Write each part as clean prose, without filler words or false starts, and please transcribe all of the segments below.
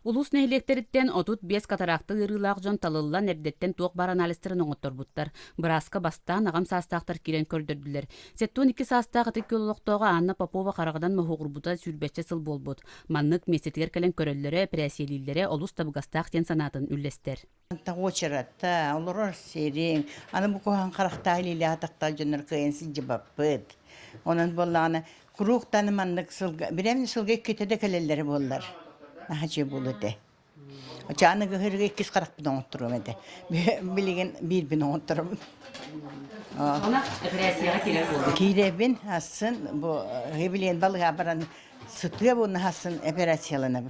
Улус нехилектериттен отут 5 катаракты ырылаах жон талыллан эрдеттен туок бар аналистерин оңотторбуттар. Быраска бастаан агам саастаактар кирен көрдөрдүлер. Сеттуун 2 саастаак ытык олоқтоога Анна Попова карагадан мохугурбута сүрбече сыл болбут. Маннык месетигер келен көрөллөрө, пресиелилере олус табыгастаак тен санатын үллестер. Очарата, олорор серең. Аны бу кохан каракта илиле атакта жөнөр кыйынсы жибаппыт. Онан болланы куруктаны маннык сылга, биремни сылга кетеде келелери боллар. Нахачы болуде. Очаны гырга 2 карак бидон отурум эде. Билеген 1 бин отурум. Она операцияга кирер болду. Киребин асын бу гебилен балга баран сытыя бу насын операциялана.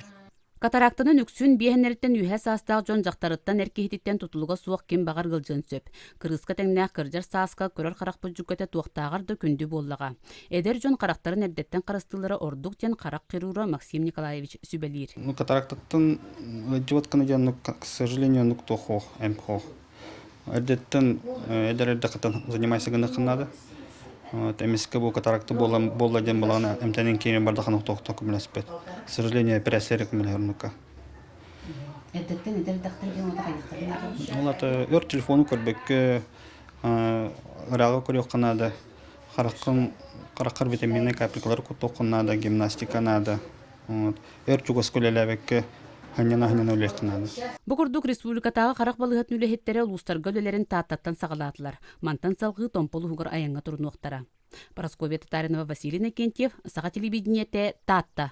Катарактынын үксүн биэхеннерттен үһэ саастаак жон жактарыттан эркихититтен тутулуга суок ким багар гылжын сөп. Кырыска теңнээх кырдьар сааска көрөр карак бүджүккөтө туактаагар да күндү боллага. Эдер жон карактарын эрдеттен карыстылары ордук тен карак кырура Максим Николаевич Сүбелир. Катарактын животканы жанны, к сожалению, нуктохох, эмхох. Эрдеттен эдердекатан занимайся гыныкынады. Эмиске бу катаракты болла ден балана эмтенен кейін бардаханы тоқток билеспет. К сожалению, операция кемелернука. Эрдеттен эдердактан ген отагайыктарына. Олата өр телефону көрбекке ырага көрөкканада, караккар витаминный капелькалар тоқынада, гимнастика нада. Өр чугас көлелебекке ханьяна үлехтенады. Бугурдук республикатағы қарақ балығатын үлехеттері ұлыстарға өлелерін тааттаттан сағалатылар. Мантан салғы томполу хугар аянға тұрын оқтара. Парасковия Татаринова, Василий Накентьев, Саға телевидениете Татта.